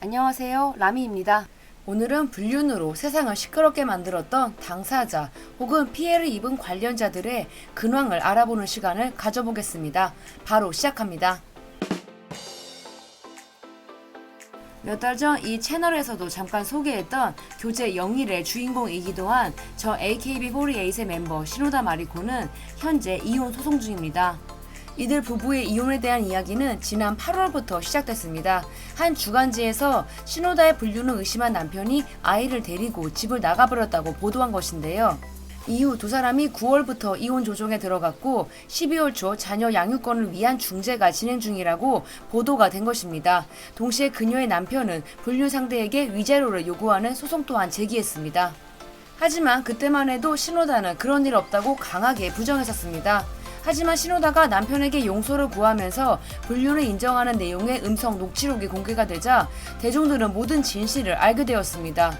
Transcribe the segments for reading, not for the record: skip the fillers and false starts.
안녕하세요, 라미입니다. 오늘은 불륜으로 세상을 시끄럽게 만들었던 당사자 혹은 피해를 입은 관련자들의 근황을 알아보는 시간을 가져보겠습니다. 바로 시작합니다. 몇 달 전 이 채널에서도 잠깐 소개했던 교제 영일의 주인공이기도 한 저 AKB48의 멤버 시노다 마리코는 현재 이혼 소송 중입니다. 이들 부부의 이혼에 대한 이야기는 지난 8월부터 시작됐습니다. 한 주간지에서 시노다의 불륜을 의심한 남편이 아이를 데리고 집을 나가버렸다고 보도한 것인데요. 이후 두 사람이 9월부터 이혼 조정에 들어갔고 12월 초 자녀 양육권을 위한 중재가 진행 중이라고 보도가 된 것입니다. 동시에 그녀의 남편은 불륜 상대에게 위자료를 요구하는 소송 또한 제기했습니다. 하지만 그때만 해도 시노다는 그런 일 없다고 강하게 부정했었습니다. 하지만 시노다가 남편에게 용서를 구하면서 불륜을 인정하는 내용의 음성 녹취록이 공개가 되자 대중들은 모든 진실을 알게 되었습니다.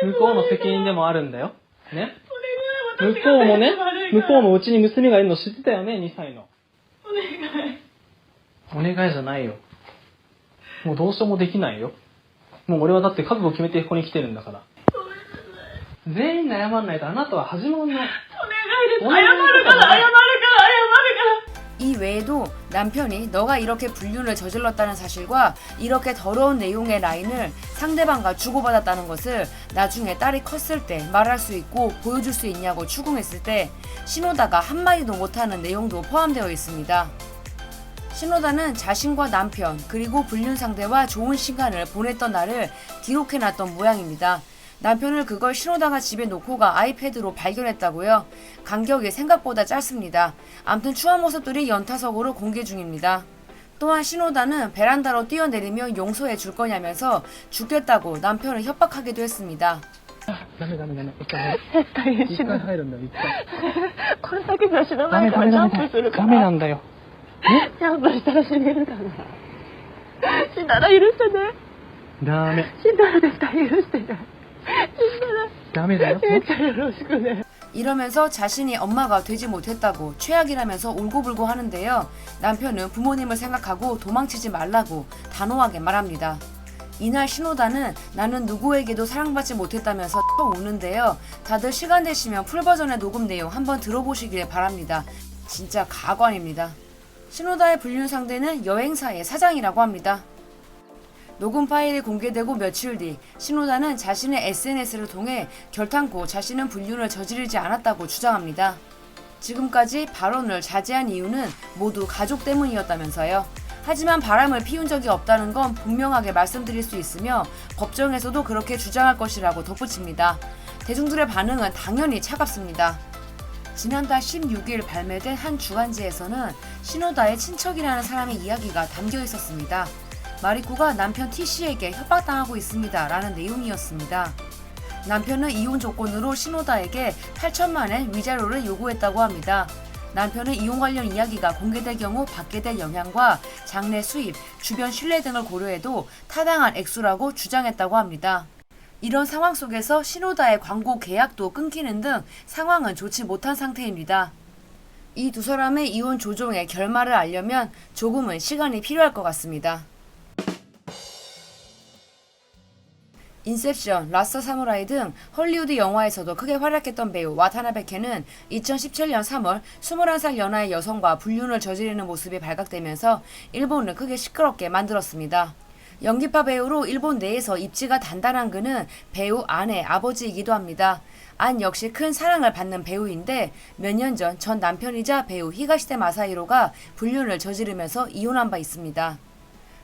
向こうの責任でもあるんだよ。ね。向こうもね、向こうもうちに娘がいるの知ってたよね、2歳の。お願いじゃないよ。もうどうしようもできないよ。もう俺はだって覚悟決めてここに来てるんだから。全員で謝んないとあなたは始まんない。이 외에도 남편이 너가 이렇게 불륜을 저질렀다는 사실과 이렇게 더러운 내용의 라인을 상대방과 주고받았다는 것을 나중에 딸이 컸을 때 말할 수 있고 보여줄 수 있냐고 추궁했을 때 시노다가 한마디도 못하는 내용도 포함되어 있습니다. 시노다는 자신과 남편 그리고 불륜 상대와 좋은 시간을 보냈던 날을 기록해놨던 모양입니다. 남편을 그걸 시노다가 집에 놓고 가 아이패드로 발견했다고요? 간격이 생각보다 짧습니다. 암튼 추한 모습들이 연타석으로 공개 중입니다. 또한 시노다는 베란다로 뛰어내리며 용서해 줄 거냐면서 죽겠다고 남편을 협박하기도 했습니다. ダメ。一回入るんだよ、一回。これだけじゃ死なないからジャンプするから。ダメなんだよ。ジャンプしたら死ねるから。死んだら許してね。ダメ。死んだら絶対許してね。 ダメだよ。 이러면서 자신이 엄마가 되지 못했다고 최악이라면서 울고불고 하는데요. 남편은 부모님을 생각하고 도망치지 말라고 단호하게 말합니다. 이날 시노다는 나는 누구에게도 사랑받지 못했다면서 우는데요. 다들 시간 되시면 풀버전의 녹음 내용 한번 들어보시길 바랍니다. 진짜 가관입니다. 시노다의 불륜 상대는 여행사의 사장이라고 합니다. 녹음 파일이 공개되고 며칠 뒤 시노다는 자신의 SNS를 통해 결탄코 자신은 불륜을 저지르지 않았다고 주장합니다. 지금까지 발언을 자제한 이유는 모두 가족 때문이었다면서요. 하지만 바람을 피운 적이 없다는 건 분명하게 말씀드릴 수 있으며 법정에서도 그렇게 주장할 것이라고 덧붙입니다. 대중들의 반응은 당연히 차갑습니다. 지난달 16일 발매된 한 주간지에서는 시노다의 친척이라는 사람의 이야기가 담겨 있었습니다. 마리코가 남편 T씨에게 협박당하고 있습니다 라는 내용이었습니다. 남편은 이혼 조건으로 시노다에게 8천만엔 위자료를 요구했다고 합니다. 남편은 이혼 관련 이야기가 공개될 경우 받게 될 영향과 장래 수입, 주변 신뢰 등을 고려해도 타당한 액수라고 주장했다고 합니다. 이런 상황 속에서 시노다의 광고 계약도 끊기는 등 상황은 좋지 못한 상태입니다. 이 두 사람의 이혼 조정의 결말을 알려면 조금은 시간이 필요할 것 같습니다. 인셉션, 라스트 사무라이 등 헐리우드 영화에서도 크게 활약했던 배우 와타나베 켄은 2017년 3월 21살 연하의 여성과 불륜을 저지르는 모습이 발각되면서 일본을 크게 시끄럽게 만들었습니다. 연기파 배우로 일본 내에서 입지가 단단한 그는 배우 안의 아버지이기도 합니다. 안 역시 큰 사랑을 받는 배우인데 몇 년 전 전 남편이자 배우 히가시테 마사히로가 불륜을 저지르면서 이혼한 바 있습니다.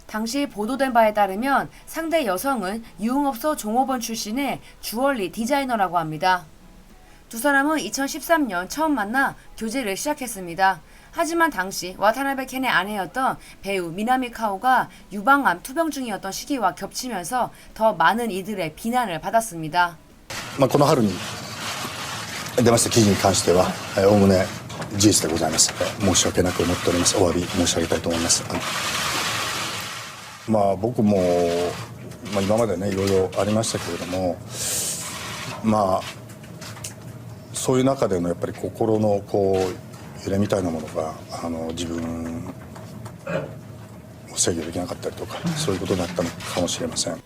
당시 보도된 바에 따르면 상대 여성은 유흥업소 종업원 출신의 주얼리 디자이너라고 합니다. 두 사람은 2013년 처음 만나 교제를 시작했습니다. 하지만 당시 와타나베 켄의 아내였던 배우 미나미 카오가 유방암 투병 중이었던 시기와 겹치면서 더 많은 이들의 비난을 받았습니다. この春に出ました記事に関してはおおむね事実でございます。申し訳なく思っております。お詫び申し上げたいと思います。僕も、今までねいろいろありましたけれども、そういう中でのやっぱり心の揺れみたいなものが自分を制御できなかったりとかそういうことだったのかもしれません。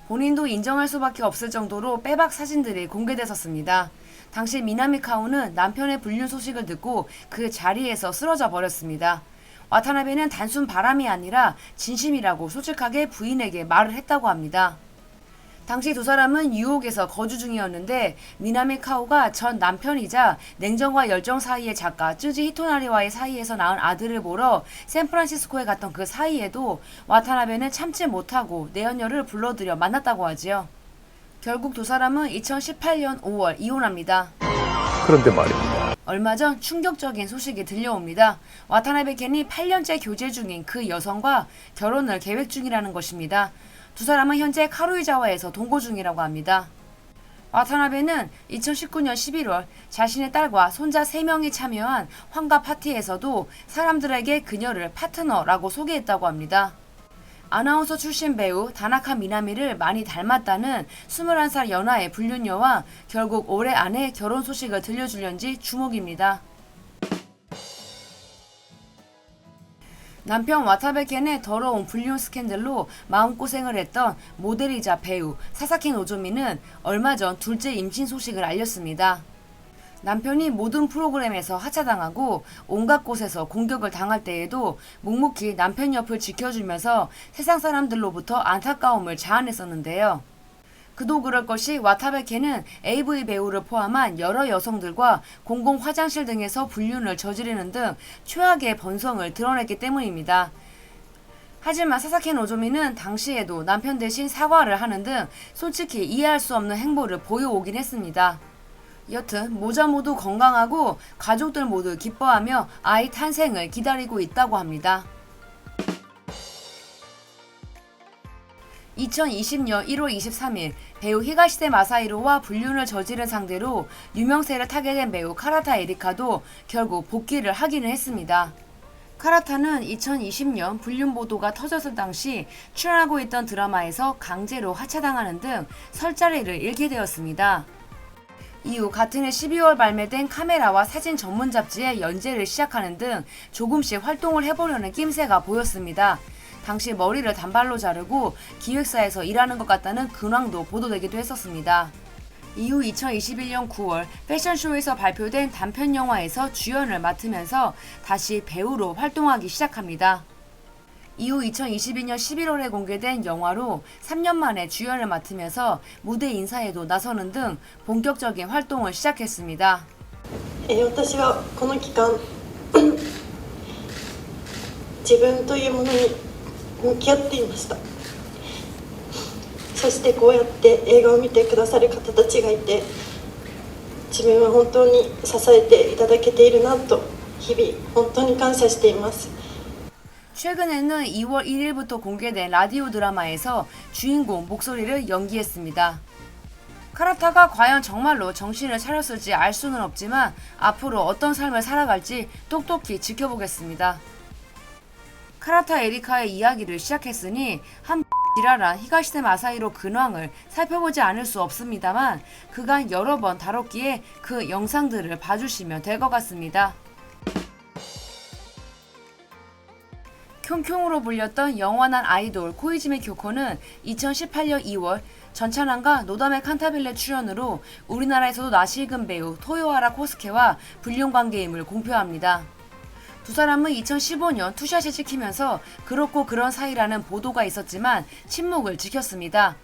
본인도 인정할 수밖에 없을 정도로 빼박 사진들이 공개됐었습니다. 당시 미나미 카오는 남편의 불륜 소식을 듣고 그 자리에서 쓰러져 버렸습니다. 와타나베는 단순 바람이 아니라 진심이라고 솔직하게 부인에게 말을 했다고 합니다. 당시 두 사람은 뉴욕에서 거주 중이었는데 미나미 카오가 전 남편이자 냉정과 열정 사이의 작가 쯔지 히토나리와의 사이에서 낳은 아들을 보러 샌프란시스코에 갔던 그 사이에도 와타나베는 참지 못하고 내연녀를 불러들여 만났다고 하지요. 결국 두 사람은 2018년 5월 이혼합니다. 그런데 말입니다. 얼마 전 충격적인 소식이 들려옵니다. 와타나베 켄이 8년째 교제 중인 그 여성과 결혼을 계획 중이라는 것입니다. 두 사람은 현재 카루이자와에서 동거 중이라고 합니다. 와타나베는 2019년 11월 자신의 딸과 손자 3명이 참여한 환갑 파티에서도 사람들에게 그녀를 파트너라고 소개했다고 합니다. 아나운서 출신 배우 다나카 미나미를 많이 닮았다는 21살 연하의 불륜녀와 결국 올해 안에 결혼 소식을 들려주려는지 주목입니다. 남편 와타베 켄의 더러운 불륜 스캔들로 마음고생을 했던 모델이자 배우 사사키 노조미는 얼마 전 둘째 임신 소식을 알렸습니다. 남편이 모든 프로그램에서 하차당하고 온갖 곳에서 공격을 당할 때에도 묵묵히 남편 옆을 지켜주면서 세상 사람들로부터 안타까움을 자아냈었는데요. 그도 그럴 것이 와타베 켄은 AV 배우를 포함한 여러 여성들과 공공 화장실 등에서 불륜을 저지르는 등 최악의 본성을 드러냈기 때문입니다. 하지만 사사키 노조미는 당시에도 남편 대신 사과를 하는 등 솔직히 이해할 수 없는 행보를 보여오긴 했습니다. 여튼 모자 모두 건강하고 가족들 모두 기뻐하며 아이 탄생을 기다리고 있다고 합니다. 2020년 1월 23일 배우 히가시대 마사히로와 불륜을 저지른 상대로 유명세를 타게 된 배우 카라타 에리카도 결국 복귀를 하기는 했습니다. 카라타는 2020년 불륜 보도가 터졌을 당시 출연하고 있던 드라마에서 강제로 하차당하는 등 설 자리를 잃게 되었습니다. 이후 같은 해 12월 발매된 카메라와 사진 전문 잡지에 연재를 시작하는 등 조금씩 활동을 해보려는 낌새가 보였습니다. 당시 머리를 단발로 자르고 기획사에서 일하는 것 같다는 근황도 보도되기도 했었습니다. 이후 2021년 9월 패션쇼에서 발표된 단편 영화에서 주연을 맡으면서 다시 배우로 활동하기 시작합니다. 이후 2022년 11월에 공개된 영화로 3년 만에 주연을 맡으면서 무대 인사에도 나서는 등 본격적인 활동을 시작했습니다. 私はこの期間自分というものに向き合っていました。そしてこうやって映画を見てくださる方たちがいて自分は本当に支えていただけているなと日々本当に感謝しています。 최근에는 2월 1일부터 공개된 라디오 드라마에서 주인공 목소리를 연기했습니다. 카라타가 과연 정말로 정신을 차렸을지 알 수는 없지만 앞으로 어떤 삶을 살아갈지 똑똑히 지켜보겠습니다. 카라타 에리카의 이야기를 시작했으니 한 지랄한 히가시대 마사히로 근황을 살펴보지 않을 수 없습니다만 그간 여러 번 다뤘기에 그 영상들을 봐주시면 될 것 같습니다. 켐켐으로 불렸던 영원한 아이돌 코이즈미 교코는 2018년 2월 전찬환과 노다메 칸타빌레 출연으로 우리나라에서도 낯이 익은 배우 토요하라 코스케와 불륜 관계임을 공표합니다. 두 사람은 2015년 투샷이 찍히면서 그렇고 그런 사이라는 보도가 있었지만 침묵을 지켰습니다.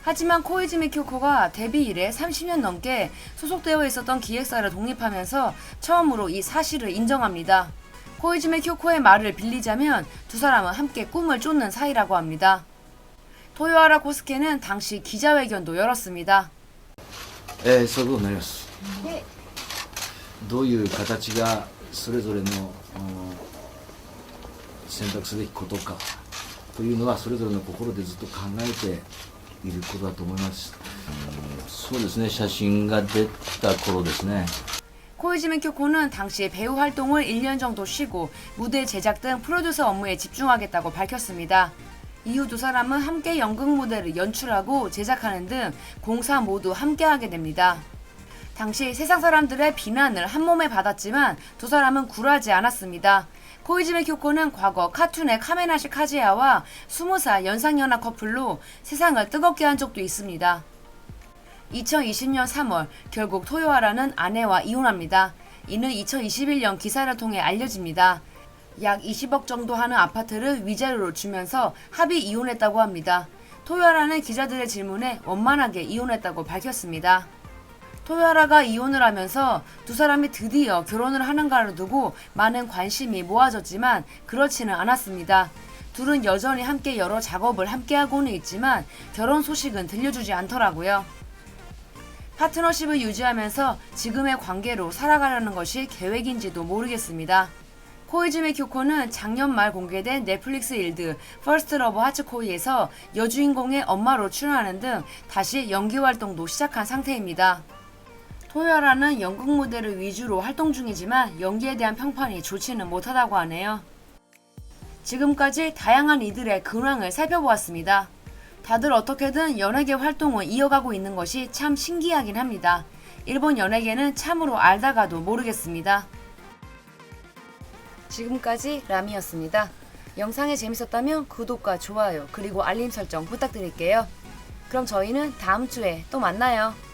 하지만 코이즈미 쿄코가 데뷔 이래 30년 넘게 소속되어 있었던 기획사를 독립하면서 처음으로 이 사실을 인정합니다. 코이즈미 쿄코의 말을 빌리자면 두 사람은 함께 꿈을 쫓는 사이라고 합니다. 토요하라 코스케는 당시 기자회견도 열었습니다. そういうことになります。どういう形がそれぞれの選択すべきことかというのはそれぞれの心でずっと考えていることだと思います。そうですね、写真が出た頃ですね。 코이즈미 쿄코는 당시 배우 활동을 1년 정도 쉬고 무대 제작 등 프로듀서 업무에 집중하겠다고 밝혔습니다. 이후 두 사람은 함께 연극 무대를 연출하고 제작하는 등 공사 모두 함께하게 됩니다. 당시 세상 사람들의 비난을 한몸에 받았지만 두 사람은 굴하지 않았습니다. 코이즈메 교코는 과거 카툰의 카메나시 카즈야와 20살 연상연하 커플로 세상을 뜨겁게 한 적도 있습니다. 2020년 3월 결국 토요하라는 아내와 이혼합니다. 이는 2021년 기사를 통해 알려집니다. 약 20억 정도 하는 아파트를 위자료로 주면서 합의 이혼했다고 합니다. 토요하라는 기자들의 질문에 원만하게 이혼했다고 밝혔습니다. 토요하라가 이혼을 하면서 두 사람이 드디어 결혼을 하는가를 두고 많은 관심이 모아졌지만 그렇지는 않았습니다. 둘은 여전히 함께 여러 작업을 함께하고는 있지만 결혼 소식은 들려주지 않더라고요. 파트너십을 유지하면서 지금의 관계로 살아가려는 것이 계획인지도 모르겠습니다. 코이즈메 교코는 작년 말 공개된 넷플릭스 일드 퍼스트 러브 하츠코이에서 여주인공의 엄마로 출연하는 등 다시 연기 활동도 시작한 상태입니다. 토요하라는 연극 무대를 위주로 활동 중이지만 연기에 대한 평판이 좋지는 못하다고 하네요. 지금까지 다양한 이들의 근황을 살펴보았습니다. 다들 어떻게든 연예계 활동을 이어가고 있는 것이 참 신기하긴 합니다. 일본 연예계는 참으로 알다가도 모르겠습니다. 지금까지 라미였습니다. 영상이 재밌었다면 구독과 좋아요 그리고 알림 설정 부탁드릴게요. 그럼 저희는 다음 주에 또 만나요.